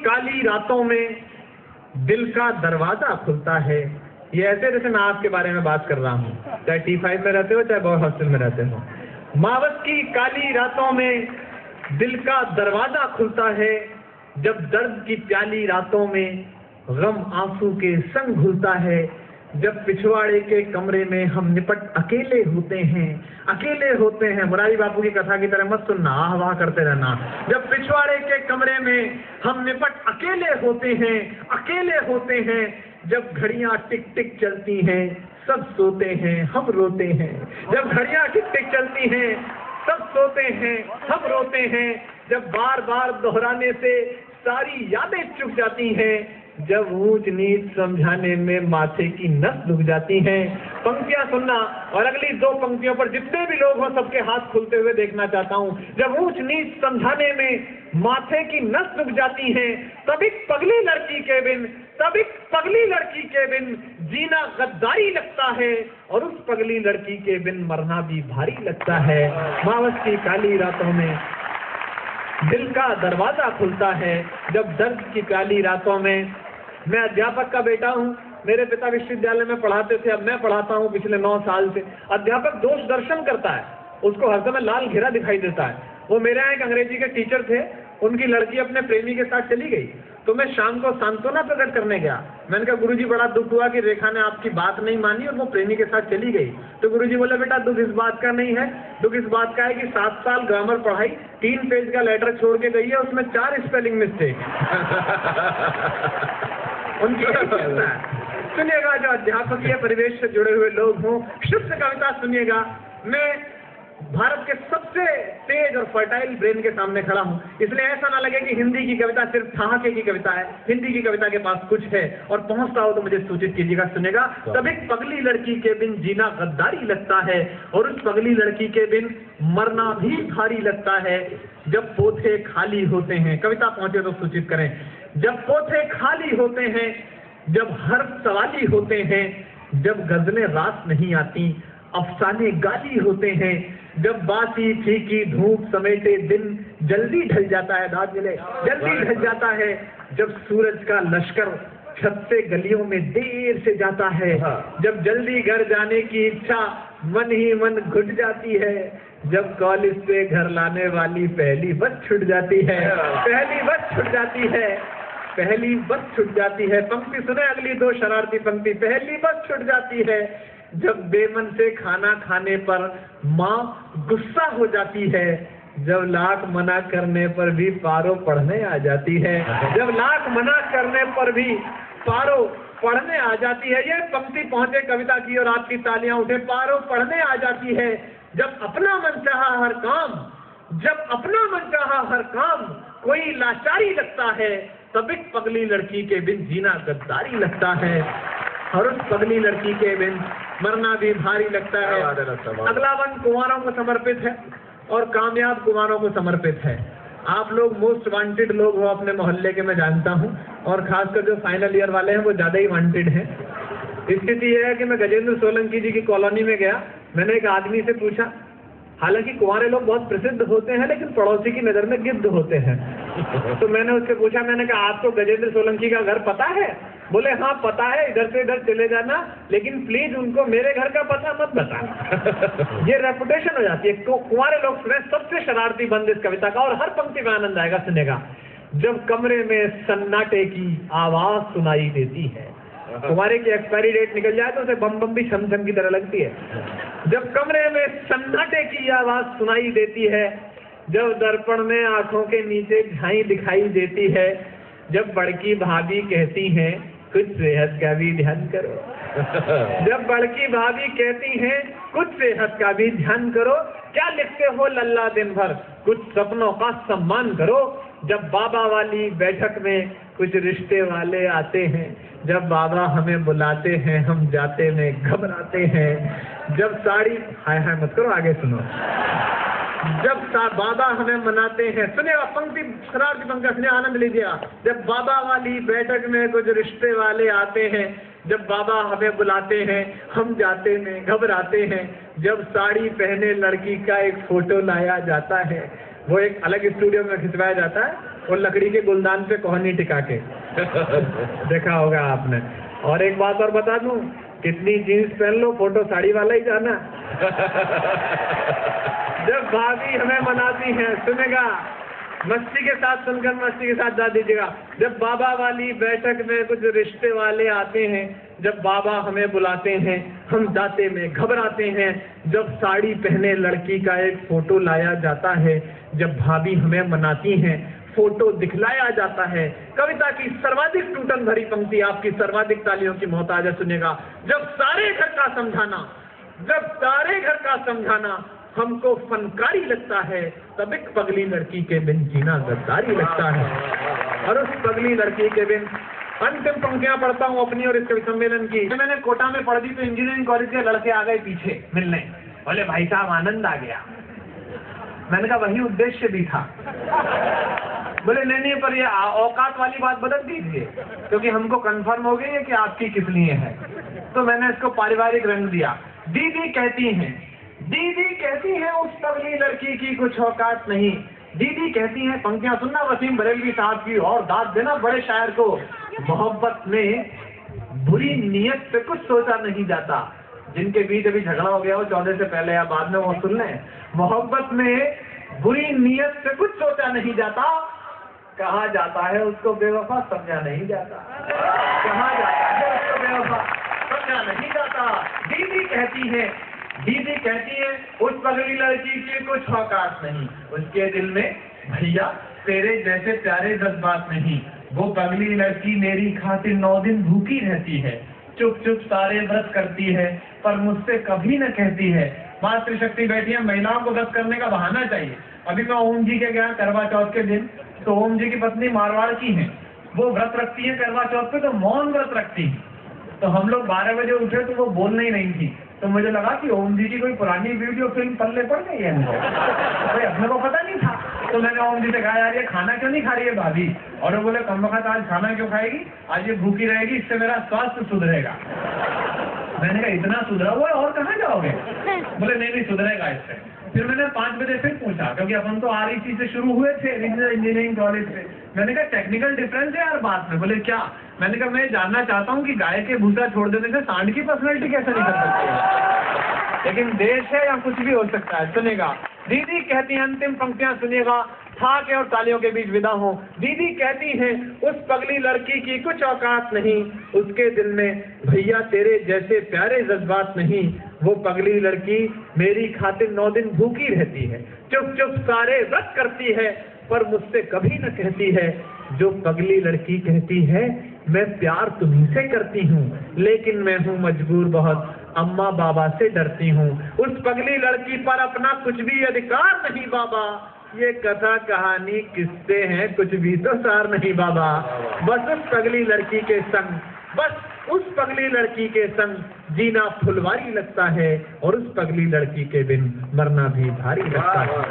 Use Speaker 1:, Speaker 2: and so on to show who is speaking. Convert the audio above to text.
Speaker 1: काली रातों में दिल का दरवाजा खुलता है। ये ऐसे जैसे मैं आपके बारे में बात कर रहा हूँ, चाहे T5 में रहते हो चाहे बॉय हॉस्टल में रहते हो। मावस की काली रातों में दिल का दरवाजा खुलता है, जब दर्द की प्याली रातों में गम आंसू के संग घुलता है, जब पिछवाड़े के कमरे में हम निपट अकेले होते हैं। मुरारी बापू की कथा की तरह मत सुनना, आह वाह करते रहना। जब पिछवाड़े के कमरे में हम निपट अकेले होते हैं, जब घड़ियां टिक टिक चलती हैं, सब सोते हैं, हम रोते हैं। जब घड़ियां टिक टिक चलती हैं, सब सोते हैं, हम रोते हैं। जब बार बार दोहराने से सारी यादें चुक जाती हैं, जब ऊंच नीच समझाने में माथे की नस दुख जाती हैं। पंक्तियां सुनना और अगली दो पंक्तियों पर जितने भी लोग हों सबके हाथ खुलते हुए देखना चाहता हूं। जब ऊंच नीच समझाने में माथे की नस दुख जाती है, तब एक पगली लड़की के बिन जीना गद्दारी लगता है, और उस पगली लड़की के बिन मरना भी भारी लगता है। मावस की काली रातों में दिल का दरवाजा खुलता है, जब दर्द की काली रातों में। मैं अध्यापक का बेटा हूँ, मेरे पिता विश्वविद्यालय में पढ़ाते थे, अब मैं पढ़ाता हूँ पिछले 9 साल से। अध्यापक दोष दर्शन करता है, उसको हर समय लाल घेरा दिखाई देता है। वो मेरे यहाँ एक अंग्रेजी के टीचर थे, उनकी लड़की अपने प्रेमी के साथ चली गई, तो मैं शाम को सांत्वना प्रकट करने गया। मैंने कहा गुरुजी बड़ा दुख हुआ कि रेखा ने आपकी बात नहीं मानी और वो प्रेमी के साथ चली गई। तो गुरुजी बोले बेटा दुख इस बात का नहीं है, दुख इस बात का है कि 7 साल ग्रामर पढ़ाई, 3 पेज का लेटर छोड़ के गई है, उसमें 4 स्पेलिंग मिस्टेक। उनकी सुनिएगा, जो अध्यापकीय परिवेश से जुड़े हुए लोग हों, शुद्ध कविता सुनिएगा। मैं भारत के सबसे तेज और फर्टाइल ब्रेन के सामने खड़ा हूं, इसलिए ऐसा ना लगे कि हिंदी की कविता सिर्फ ठहाके की कविता है। हिंदी की कविता के पास कुछ है, और पहुंचता हो तो मुझे सूचित कीजिएगा। सुनेगा, तब एक पगली लड़की के बिन जीना गद्दारी लगता है, और उस पगली लड़की के बिन मरना भी भारी लगता है। जब पोथे खाली होते हैं, कविता पहुंचे तो सूचित करें। जब पोथे खाली होते हैं, जब हर सवाली होते हैं, जब गजलें रास नहीं आती, अफसाने गाली होते हैं, जब बासी फीकी धूप समेटे दिन जल्दी ढल जाता है, जल्दी ढल जाता है, जब सूरज का लश्कर छत से गलियों में देर से जाता है, जब जल्दी घर जाने की इच्छा मन ही मन घुट जाती है, जब कॉलेज से घर लाने वाली पहली बस छूट जाती है, पहली बस छूट जाती है। पंक्ति सुने अगली 2 शरारती पंक्ति। पहली बस छूट जाती है, जब बेमन से खाना खाने पर माँ गुस्सा हो जाती है, जब लाख मना करने पर भी पारो पढ़ने आ जाती है, जब लाख मना करने पर भी पारो पढ़ने आ जाती है। ये पंक्ति पहुंचे कविता की और आपकी तालियां उठे। पारो पढ़ने आ जाती है, जब अपना मन चाहा हर काम कोई लाचारी लगता है, तब एक पगली लड़की के बिन जीना गद्दारी लगता है, और उस पगली लड़की के बिन मरना भी भारी लगता है। अगला वन कुंवारों को समर्पित है और कामयाब कुंवारों को समर्पित है। आप लोग मोस्ट वांटेड लोग हो अपने मोहल्ले के, मैं जानता हूं, और खासकर जो फाइनल ईयर वाले हैं वो ज्यादा ही वांटेड हैं। स्थिति यह है कि मैं गजेंद्र सोलंकी जी की कॉलोनी में गया, मैंने एक आदमी से पूछा, हालांकि कुंवारे लोग बहुत प्रसिद्ध होते हैं लेकिन पड़ोसी की नजर में गिद्ध होते हैं। तो मैंने उससे पूछा, मैंने कहा आपको गजेंद्र सोलंकी का घर पता है? बोले हाँ पता है, इधर से इधर चले जाना, लेकिन प्लीज उनको मेरे घर का पता मत बता। ये रेपुटेशन हो जाती है। कुंवारे लोग सुने सबसे शरारती बंद इस कविता का, और हर पंक्ति में आनंद आएगा। सुनेगा, जब कमरे में सन्नाटे की आवाज सुनाई देती है। कुंवारे की एक्सपायरी डेट निकल जाए तो उसे बम बम भी छम छम की तरह लगती है। जब कमरे में सन्नाटे की आवाज सुनाई देती है, जब दर्पण में आंखों के नीचे झाई दिखाई देती है, जब बड़की भाभी कहती हैं कुछ सेहत का भी ध्यान करो, जब बड़की भाभी कहती हैं कुछ सेहत का भी ध्यान करो, क्या लिखते हो लल्ला दिन भर, कुछ सपनों का सम्मान करो, जब बाबा वाली बैठक में कुछ रिश्ते वाले आते हैं, जब बाबा हमें बुलाते हैं हम जाते में घबराते हैं, जब साड़ी हाय हाय मत करो, आगे सुनो, जब बाबा हमें मनाते हैं। सुनिएगा पंक्ति, शरारती पंक्ति सुनिए, आनंद लीजिएगा। जब बाबा वाली बैठक में कुछ रिश्ते वाले आते हैं, जब बाबा हमें बुलाते हैं हम जाते में घबराते हैं, जब साड़ी पहने लड़की का एक फोटो लाया जाता है, वो एक अलग स्टूडियो में खिंचवाया जाता है, वो लकड़ी के गुलदान पे कोहनी टिका के देखा होगा आपने। और एक बात और बता दूं, कितनी जीन्स पहन लो, फोटो साड़ी वाला ही जाना। जब भाभी हमें मनाती हैं, सुनेगा, मस्ती के साथ सुनकर मस्ती के साथ जा दीजिएगा। जब बाबा वाली बैठक में कुछ रिश्ते वाले आते हैं, जब बाबा हमें बुलाते हैं, हम जाते में घबराते हैं। जब साड़ी पहने लड़की का एक फोटो लाया जाता है, जब भाभी हमें मनाती हैं, फोटो दिखलाया जाता है। कविता की सर्वाधिक टूटन भरी पंक्ति आपकी सर्वाधिक तालियों की मोहताज है, सुनेगा। जब सारे घर का समझाना हमको फनकारी लगता है, तब एक पगली लड़की के बिन जीना गद्दारी लगता है। और उस पगली लड़की के बिन अंतिम पंक्तियां पढ़ता हूं अपनी और इस कवि सम्मेलन की। मैंने कोटा में पढ़ दी तो इंजीनियरिंग कॉलेज के लड़के आ गए पीछे मिलने, बोले भाई साहब आनंद आ गया। मैंने कहा वही उद्देश्य भी था। बोले नहीं पर ये औकात वाली बात बदल दीजिए, क्योंकि हमको कंफर्म हो गई है कि आपकी किस लिए है। तो मैंने इसको पारिवारिक रंग दिया। दीदी कहती है उस पगली लड़की की कुछ औकात नहीं। दीदी कहती है, पंक्तियां सुनना वसीम बरेलवी साहब की और दाद देना बड़े शायर को। मोहब्बत में बुरी नीयत से कुछ सोचा नहीं जाता। जिनके बीच अभी झगड़ा हो गया हो 14 से पहले या बाद में, वो सुन लें। मोहब्बत में बुरी नीयत से कुछ सोचा नहीं जाता, कहा जाता है उसको बेवफा समझा नहीं जाता। कहा जाता है उसको बेवफा समझा नहीं जाता। दीदी कहती है उस पगली लड़की की कुछ औकात नहीं। उसके दिल में भैया तेरे जैसे प्यारे जज्बात नहीं। वो पगली लड़की मेरी खातिर 9 दिन भूखी रहती है, चुप चुप सारे व्रत करती है, पर मुझसे कभी न कहती है। मातृशक्ति बैठी है, महिलाओं को व्रत करने का बहाना चाहिए। अभी मैं ओम जी के गया करवा चौथ के दिन, तो ओम जी की पत्नी मारवाड़ की है, वो व्रत रखती है करवा चौथ पे, तो मौन व्रत रखती है। तो हम लोग 12 बजे उठे तो वो बोलने ही नहीं थी। तो मुझे लगा कि ओम जी की कोई पुरानी वीडियो फिल्म पल्ले पड़ गई है हमको, भाई अपने को पता नहीं था। तो मैंने ओम जी से कहा यार ये खाना क्यों नहीं खा रही है भाभी? और वो बोले कमबख्त आज खाना क्यों खाएगी, आज ये भूखी रहेगी, इससे मेरा स्वास्थ्य सुधरेगा। मैंने कहा इतना सुधरा हुआ है और कहाँ जाओगे? बोले नहीं सुधरेगा इससे। फिर मैंने 5 बजे फिर पूछा, क्योंकि अपन तो REC से शुरू हुए थे रीजनल इंजीनियरिंग कॉलेज से। मैंने कहा टेक्निकल डिफरेंस है यार बात में। बोले क्या? मैंने कहा मैं जानना चाहता हूँ कि गाय के भूसा छोड़ देने से सांड की पर्सनैलिटी कैसे निकल सकती है? लेकिन देश है या कुछ भी हो सकता है, सुनेगा। दीदी कहती है, अंतिम पंक्तियां सुनिएगा, था के और तालियों के बीच विदा हो। दीदी कहती है उस पगली लड़की की कुछ औकात नहीं। उसके दिल में भैया तेरे जैसे प्यारे जज्बात नहीं। वो पगली लड़की मेरी खातिर 9 दिन भूखी रहती है, चुप चुप सारे व्रत करती है, पर मुझसे कभी न कहती है। जो पगली लड़की कहती है मैं प्यार तुम्ही से करती हूँ, लेकिन मैं हूँ मजबूर बहुत, अम्मा बाबा से डरती हूँ। उस पगली लड़की पर अपना कुछ भी अधिकार नहीं बाबा। ये कथा कहानी किस्से हैं, कुछ भी तो सार नहीं बाबा। बस उस पगली लड़की के संग जीना फुलवारी लगता है, और उस पगली लड़की के बिन मरना भी भारी लगता है।